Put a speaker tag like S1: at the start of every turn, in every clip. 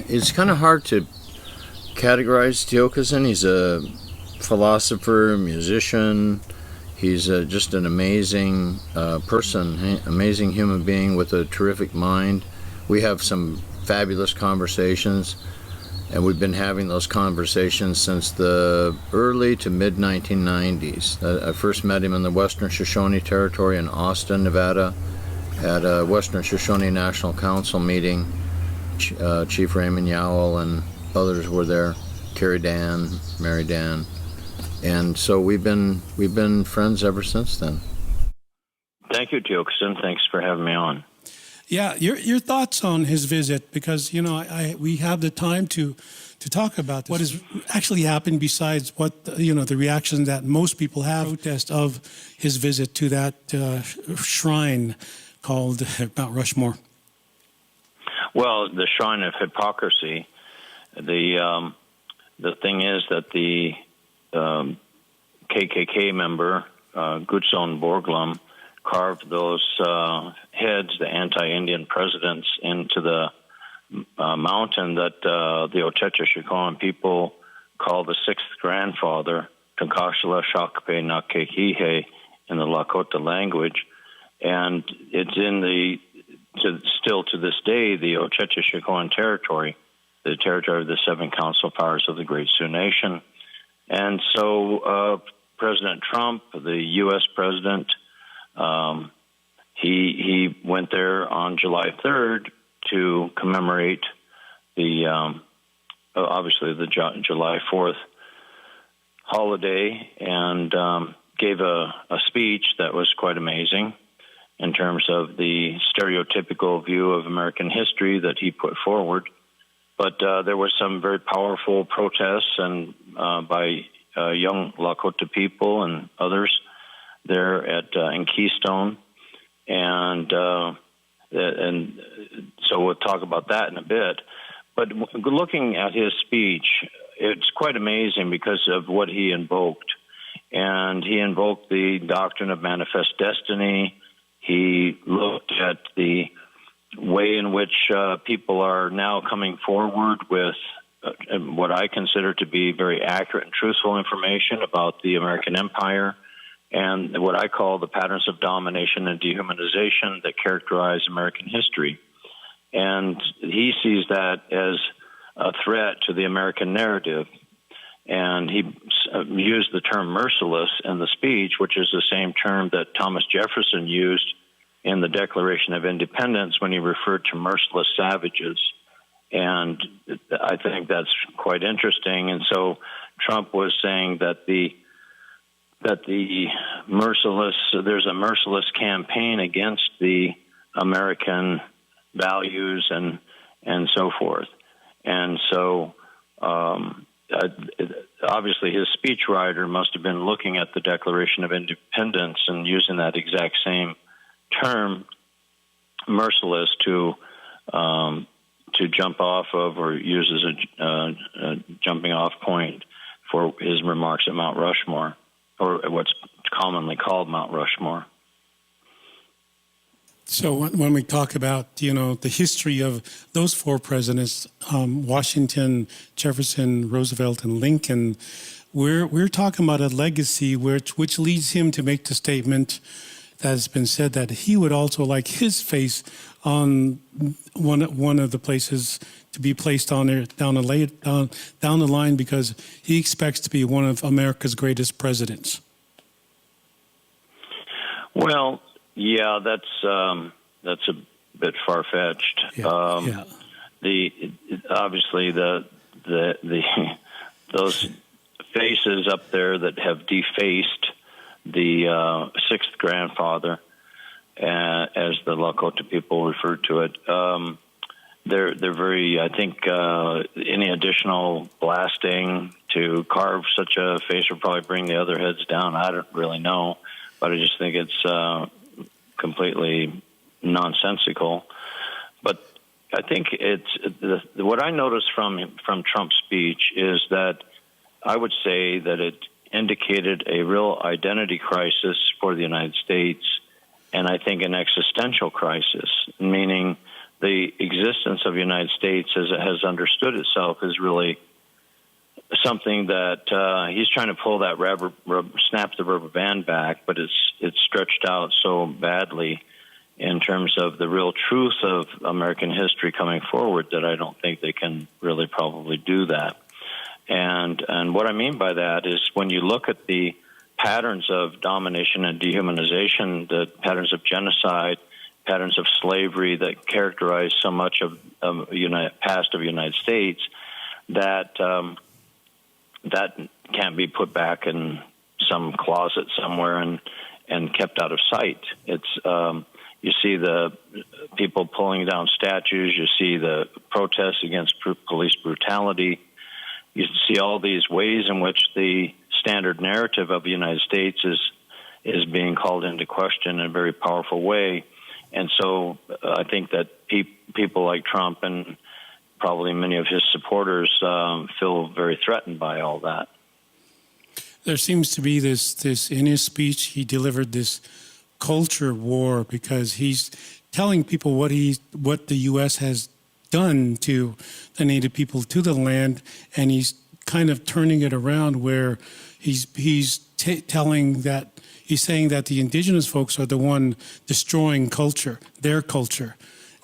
S1: it's kind of hard to categorize Tiokasin. He's a philosopher, musician. He's just an amazing person, amazing human being with a terrific mind. We have some fabulous conversations, and we've been having those conversations since the early to mid-1990s. I first met him in the Western Shoshone Territory in Austin, Nevada, at a Western Shoshone National Council meeting. Chief Raymond Yowell and others were there, Carrie Dan, Mary Dan, and so we've been friends ever since then.
S2: Thank you, Tiokasin. Thanks for having me on.
S3: Yeah, your thoughts on his visit, because we have the time to talk about this. What has actually happened besides what the reaction that most people have protest of his visit to that shrine called Mount Rushmore.
S2: Well, the shrine of hypocrisy. The thing is that the KKK member Gutson Borglum carved those heads, the anti-Indian presidents, into the mountain that the Oceti Sakowin people call the sixth grandfather, Tankashla Shakpe Nakehihe, in the Lakota language. And it's in still to this day, the Oceti Sakowin territory, the territory of the seven council powers of the Great Sioux Nation. And so President Trump, the U.S. president, he went there on July 3rd to commemorate the obviously the July 4th holiday, and gave a speech that was quite amazing in terms of the stereotypical view of American history that he put forward. But there were some very powerful protests and by young Lakota people and others there in Keystone, and so we'll talk about that in a bit. But looking at his speech, it's quite amazing because of what he invoked. And he invoked the doctrine of manifest destiny. He looked at the way in which people are now coming forward with what I consider to be very accurate and truthful information about the American empire and what I call the patterns of domination and dehumanization that characterize American history. And he sees that as a threat to the American narrative. And he used the term merciless in the speech, which is the same term that Thomas Jefferson used in the Declaration of Independence when he referred to merciless savages. And I think that's quite interesting. And so Trump was saying that there's a merciless campaign against the American values and so forth. And so obviously his speechwriter must have been looking at the Declaration of Independence and using that exact same term, merciless, to jump off of, or use as a jumping off point for his remarks at Mount Rushmore, or what's commonly called Mount Rushmore.
S3: So when we talk about, the history of those four presidents, Washington, Jefferson, Roosevelt, and Lincoln, we're talking about a legacy which leads him to make the statement that has been said that he would also like his face on one of the places to be placed on there down the line, because he expects to be one of America's greatest presidents. Well,
S2: yeah, that's a bit far-fetched.
S3: Yeah.
S2: Obviously those faces up there that have defaced the sixth grandfather, as the Lakota people refer to it, they're very. I think any additional blasting to carve such a face would probably bring the other heads down. I don't really know, but I just think it's completely nonsensical. But I think what I noticed from Trump's speech is that I would say that it indicated a real identity crisis for the United States, and I think an existential crisis, meaning the existence of the United States as it has understood itself is really something that he's trying to pull that snap the rubber band back, but it's stretched out so badly in terms of the real truth of American history coming forward that I don't think they can really probably do that. And what I mean by that is when you look at the patterns of domination and dehumanization, the patterns of genocide, patterns of slavery that characterize so much of past of the United States, that that can't be put back in some closet somewhere and kept out of sight. It's you see the people pulling down statues. You see the protests against police brutality. You see all these ways in which the standard narrative of the United States is being called into question in a very powerful way. And so I think that people like Trump and probably many of his supporters feel very threatened by all that.
S3: There seems to be this in his speech, he delivered this culture war because he's telling people what the U.S. has done to the Native people, to the land, and he's kind of turning it around where he's saying that the indigenous folks are the one destroying culture, their culture,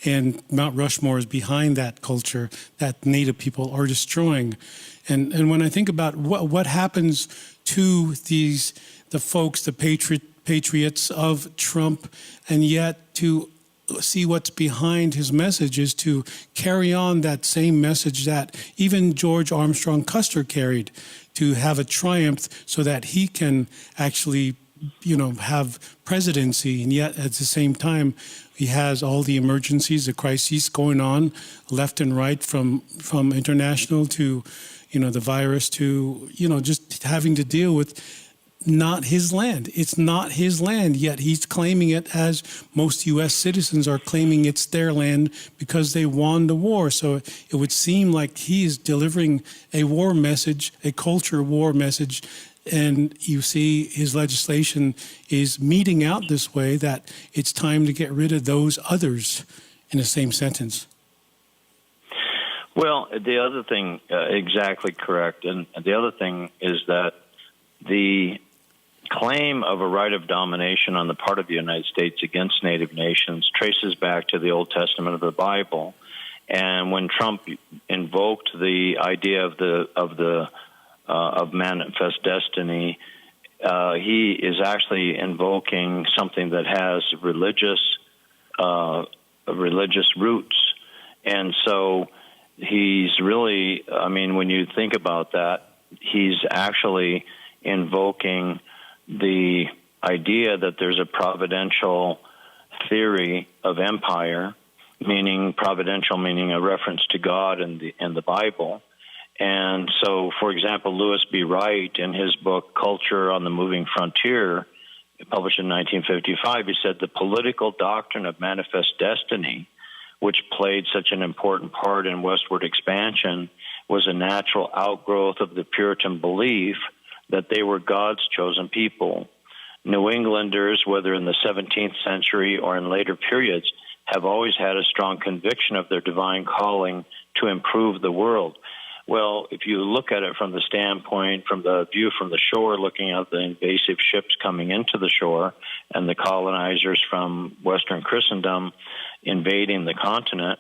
S3: and Mount Rushmore is behind that culture that Native people are destroying. And when I think about what happens to the folks, the patriots of Trump, and yet to see what's behind his message is to carry on that same message that even George Armstrong Custer carried, to have a triumph so that he can actually, have presidency. And yet at the same time, he has all the emergencies, the crises going on left and right, from international to, the virus to, just having to deal with not his land. It's not his land, yet he's claiming it, as most U.S. citizens are claiming it's their land because they won the war. So it would seem like he is delivering a war message, a culture war message, and you see his legislation is meting out this way, that it's time to get rid of those others in the same sentence.
S2: Well, the other thing, exactly correct, and the other thing is that the claim of a right of domination on the part of the United States against Native nations traces back to the Old Testament of the Bible. And when Trump invoked the idea of manifest destiny, he is actually invoking something that has religious roots. And so he's really, when you think about that, he's actually invoking the idea that there's a providential theory of empire, meaning providential, meaning a reference to God and the Bible. And so, for example, Louis B. Wright, in his book Culture on the Moving Frontier, published in 1955, he said the political doctrine of manifest destiny, which played such an important part in westward expansion, was a natural outgrowth of the Puritan belief that they were God's chosen people. New Englanders, whether in the 17th century or in later periods, have always had a strong conviction of their divine calling to improve the world. Well, if you look at it from the standpoint, from the view from the shore, looking at the invasive ships coming into the shore and the colonizers from Western Christendom invading the continent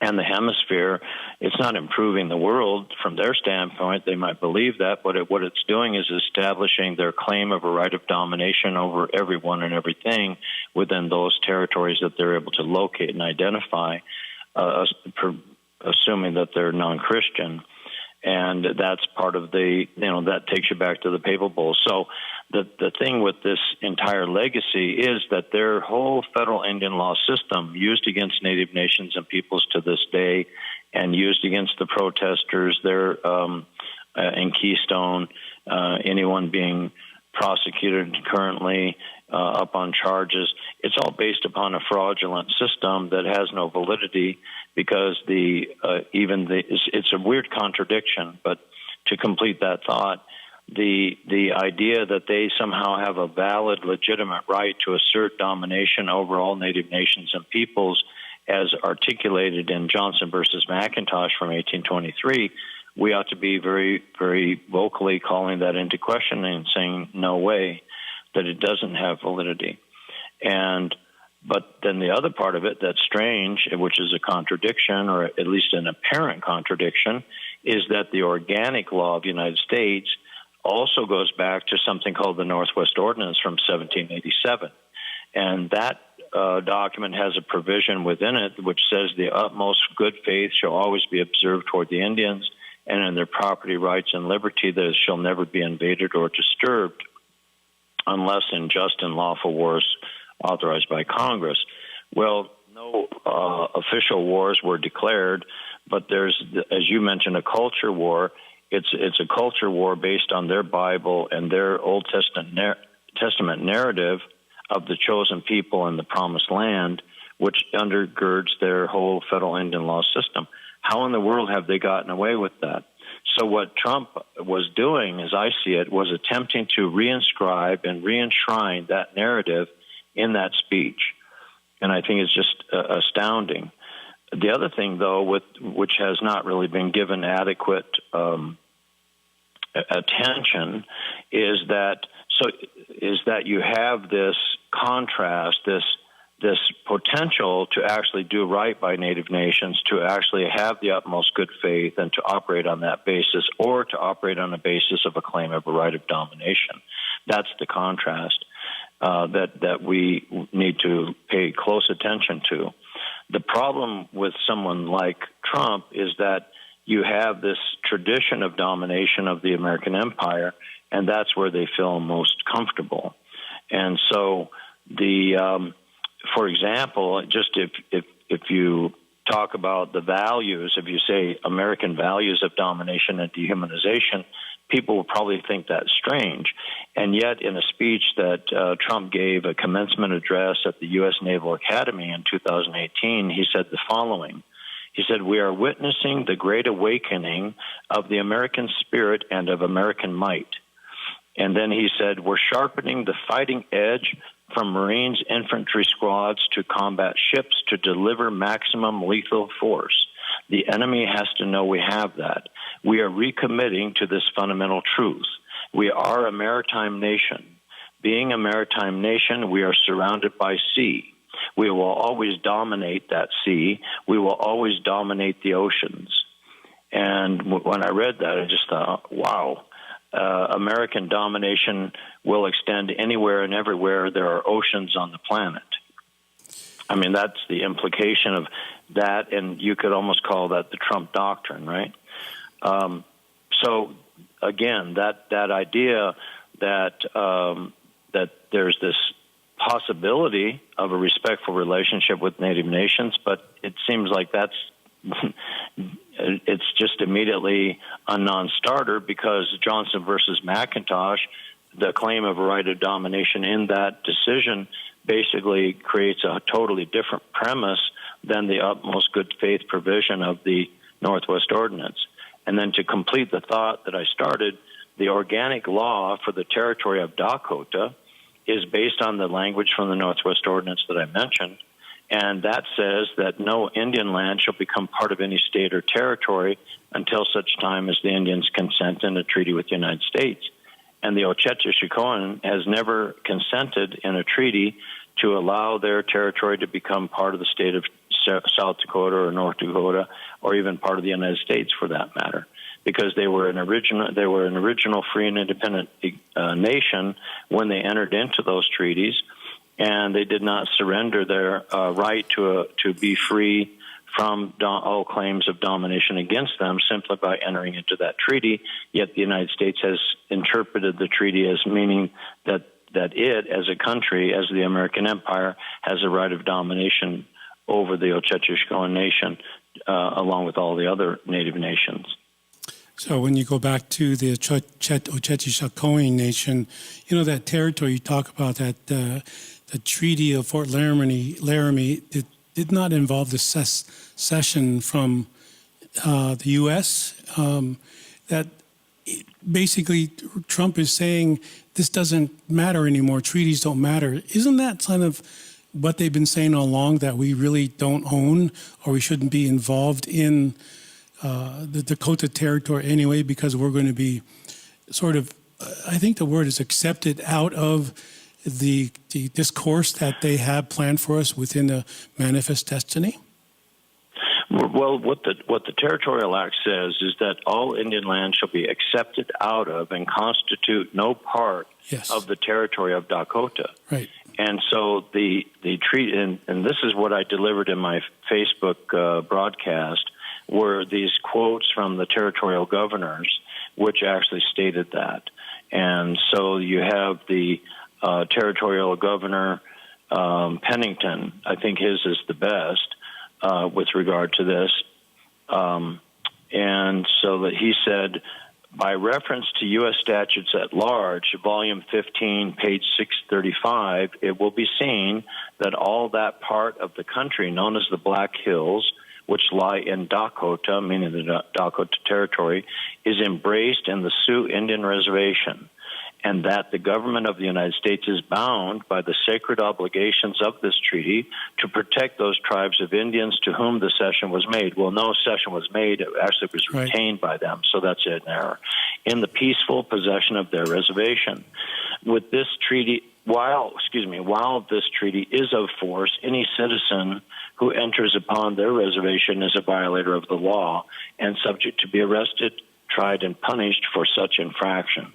S2: and the hemisphere, it's not improving the world from their standpoint. They might believe that, but what it's doing is establishing their claim of a right of domination over everyone and everything within those territories that they're able to locate and identify, assuming that they're non-Christian. And that's part of that takes you back to the Papal Bull. So the thing with this entire legacy is that their whole federal Indian law system, used against Native nations and peoples to this day, and used against the protesters there in Keystone, anyone being prosecuted currently up on charges, it's all based upon a fraudulent system that has no validity, because it's a weird contradiction. But to complete that thought, the idea that they somehow have a valid, legitimate right to assert domination over all Native nations and peoples as articulated in Johnson versus McIntosh from 1823, we ought to be very, very vocally calling that into question and saying, no way, that it doesn't have validity. But then the other part of it that's strange, which is a contradiction, or at least an apparent contradiction, is that the organic law of the United States also goes back to something called the Northwest Ordinance from 1787. And that document has a provision within it which says the utmost good faith shall always be observed toward the Indians, and in their property rights and liberty that it shall never be invaded or disturbed unless in just and lawful wars authorized by Congress. Well, no official wars were declared, but there's, as you mentioned, a culture war. It's a culture war based on their Bible and their Old Testament narrative of the chosen people in the promised land, which undergirds their whole federal Indian law system. How in the world have they gotten away with that? So what Trump was doing, as I see it, was attempting to reinscribe and reenshrine that narrative in that speech. And I think it's just astounding. The other thing, though, which has not really been given adequate attention, is that you have this contrast, this potential to actually do right by Native nations, to actually have the utmost good faith and to operate on that basis, or to operate on a basis of a claim of a right of domination. That's the contrast that we need to pay close attention to. The problem with someone like Trump is that you have this tradition of domination of the American empire, and that's where they feel most comfortable. And so for example, just if you talk about the values, if you say American values of domination and dehumanization, people will probably think that's strange. And yet, in a speech that Trump gave, a commencement address at the U.S. Naval Academy in 2018, he said the following. He said, "We are witnessing the great awakening of the American spirit and of American might." And then he said, "We're sharpening the fighting edge from Marines, infantry squads to combat ships to deliver maximum lethal force. The enemy has to know we have that. We are recommitting to this fundamental truth. We are a maritime nation. Being a maritime nation, we are surrounded by sea. We will always dominate that sea. We will always dominate the oceans." And when I read that, I just thought, wow. American domination will extend anywhere and everywhere there are oceans on the planet. I mean, that's the implication of that, and you could almost call that the Trump doctrine, right? So, again, that idea that there's this possibility of a respectful relationship with Native nations, but it seems like that's it's just immediately a non-starter, because Johnson versus McIntosh, the claim of a right of domination in that decision basically creates a totally different premise than the utmost good faith provision of the Northwest Ordinance. And then to complete the thought that I started, the organic law for the territory of Dakota is based on the language from the Northwest Ordinance that I mentioned. And that says that no Indian land shall become part of any state or territory until such time as the Indians consent in a treaty with the United States. And the Oceti Sakowin has never consented in a treaty to allow their territory to become part of the state of South Dakota or North Dakota, or even part of the United States for that matter, because they were an original free and independent nation when they entered into those treaties. And they did not surrender their right to be free from all claims of domination against them simply by entering into that treaty. Yet the United States has interpreted the treaty as meaning that it, as a country, as the American empire, has a right of domination over the Oceti Sakowin Nation, along with all the other Native nations.
S3: So when you go back to the Oceti Sakowin Nation, you know, that territory you talk about, that the Treaty of Fort Laramie did not involve the cession from the U.S. That basically Trump is saying this doesn't matter anymore. Treaties don't matter. Isn't that kind of what they've been saying all along, that we really don't own, or we shouldn't be involved in the Dakota territory anyway, because we're going to be sort of, I think the word is accepted out of the discourse that they have planned for us within the Manifest Destiny?
S2: Well, what the Territorial Act says is that all Indian land shall be accepted out of and constitute no part of the territory of Dakota.
S3: Right.
S2: And so the treat, and this is what I delivered in my Facebook broadcast, were these quotes from the territorial governors, which actually stated that. And so you have the territorial governor, Pennington. I think his is the best with regard to this. And so that he said, by reference to U.S. statutes at large, volume 15, page 635, it will be seen that all that part of the country known as the Black Hills, which lie in Dakota, meaning the Dakota Territory, is embraced in the Sioux Indian Reservation, and that the government of the United States is bound by the sacred obligations of this treaty to protect those tribes of Indians to whom the cession was made. Well, no cession was made. It actually was retained by them, so that's an error. In the peaceful possession of their reservation. With this treaty, while this treaty is of force, any citizen who enters upon their reservation is a violator of the law and subject to be arrested, tried, and punished for such infraction.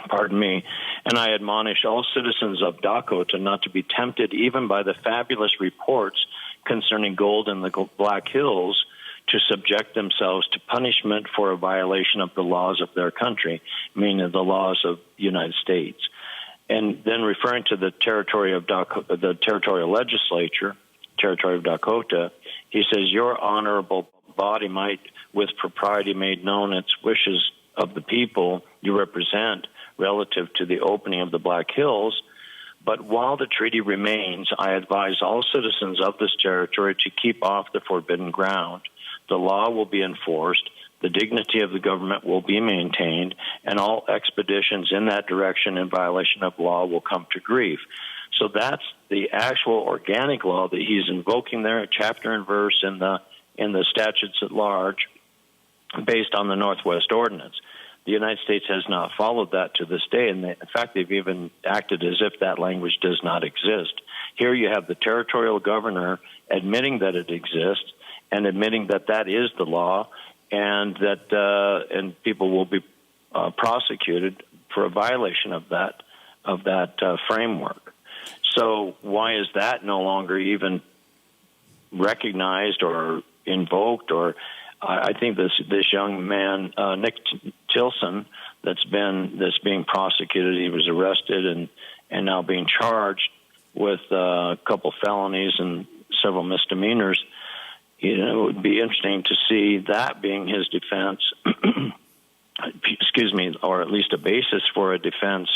S2: Pardon me. And I admonish all citizens of Dakota not to be tempted even by the fabulous reports concerning gold in the Black Hills to subject themselves to punishment for a violation of the laws of their country, meaning the laws of the United States. And then referring to the territory of Dakota, the territorial legislature, territory of Dakota, he says, your honorable body might with propriety make known its wishes of the people you represent relative to the opening of the Black Hills. But while the treaty remains, I advise all citizens of this territory to keep off the forbidden ground. The law will be enforced, the dignity of the government will be maintained, and all expeditions in that direction in violation of law will come to grief. So that's the actual organic law that he's invoking there, chapter and verse in the statutes at large, based on the Northwest Ordinance. The United States has not followed that to this day, and in fact, they've even acted as if that language does not exist. Here you have the territorial governor admitting that it exists and admitting that that is the law, and that and people will be prosecuted for a violation of that framework. So why is that no longer even recognized or invoked? Or I think this young man, Nick Tilson, that's being prosecuted. He was arrested and now being charged with a couple felonies and several misdemeanors. It would be interesting to see that being his defense, excuse me, or at least a basis for a defense.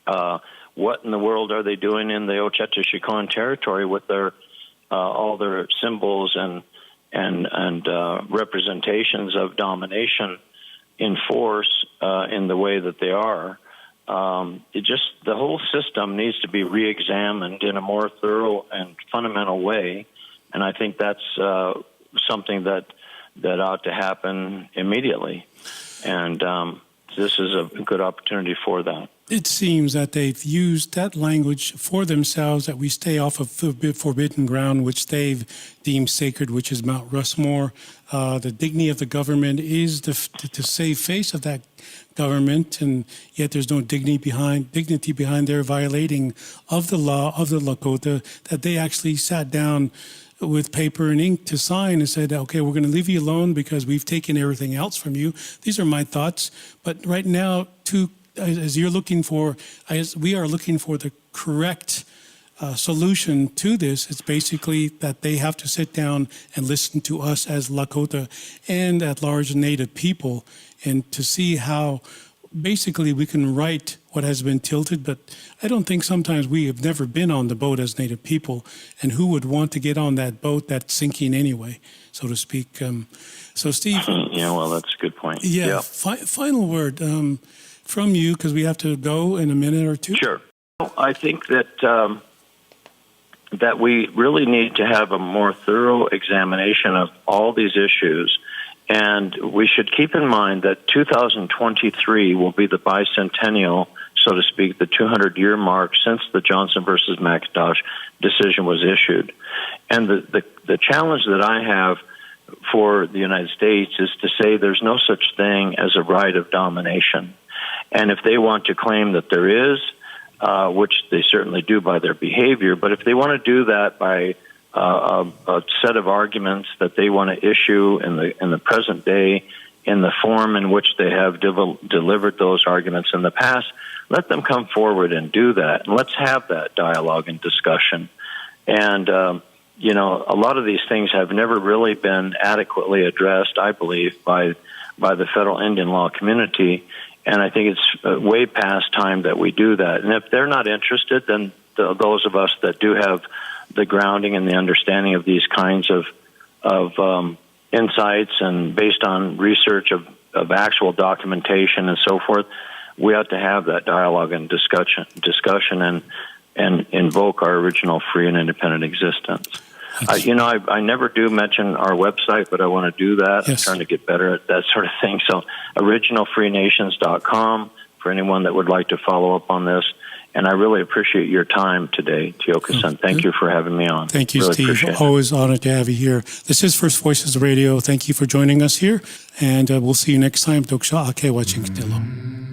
S2: What in the world are they doing in the Oceti Sakowin territory with their all their symbols and representations of domination in force in the way that they are? The whole system needs to be reexamined in a more thorough and fundamental way. And I think that's something that ought to happen immediately. And this is a good opportunity for that.
S3: It seems that they've used that language for themselves, that we stay off of forbidden ground, which they've deemed sacred, which is Mount Rushmore. The dignity of the government is to save face of that government, and yet there's no dignity behind their violating of the law of the Lakota, that they actually sat down with paper and ink to sign and said, okay, we're going to leave you alone because we've taken everything else from you. These are my thoughts. But right now, as we are looking for the correct solution to this, it's basically that they have to sit down and listen to us as Lakota and at large Native people, and to see how basically we can right what has been tilted. But I don't think sometimes we have never been on the boat as Native people, and who would want to get on that boat that's sinking anyway, so to speak. So Steve.
S2: Yeah, well, that's a good point.
S3: Yeah. Final word from you, because we have to go in a minute or two.
S2: Sure. I think that that we really need to have a more thorough examination of all these issues. And we should keep in mind that 2023 will be the bicentennial, so to speak, the 200-year mark since the Johnson versus McIntosh decision was issued. And the challenge that I have for the United States is to say there's no such thing as a right of domination. And if they want to claim that there is, which they certainly do by their behavior, but if they want to do that by a set of arguments that they want to issue in the present day in the form in which they have delivered those arguments in the past, let them come forward and do that. And let's have that dialogue and discussion. And, a lot of these things have never really been adequately addressed, I believe, by the federal Indian law community. And I think it's way past time that we do that. And if they're not interested, then those of us that do have the grounding and the understanding of these kinds of insights and based on research of actual documentation and so forth, we ought to have that dialogue and discussion and invoke our original free and independent existence. I never do mention our website, but I want to do that.
S3: Yes.
S2: I'm trying to get better at that sort of thing. So originalfreenations.com for anyone that would like to follow up on this. And I really appreciate your time today, Tiokasin. Thank you for having me on.
S3: Thank you,
S2: really
S3: Steve. Always honored to have you here. This is First Voices Radio. Thank you for joining us here. And we'll see you next time. Doksha Ake Waching Tilo.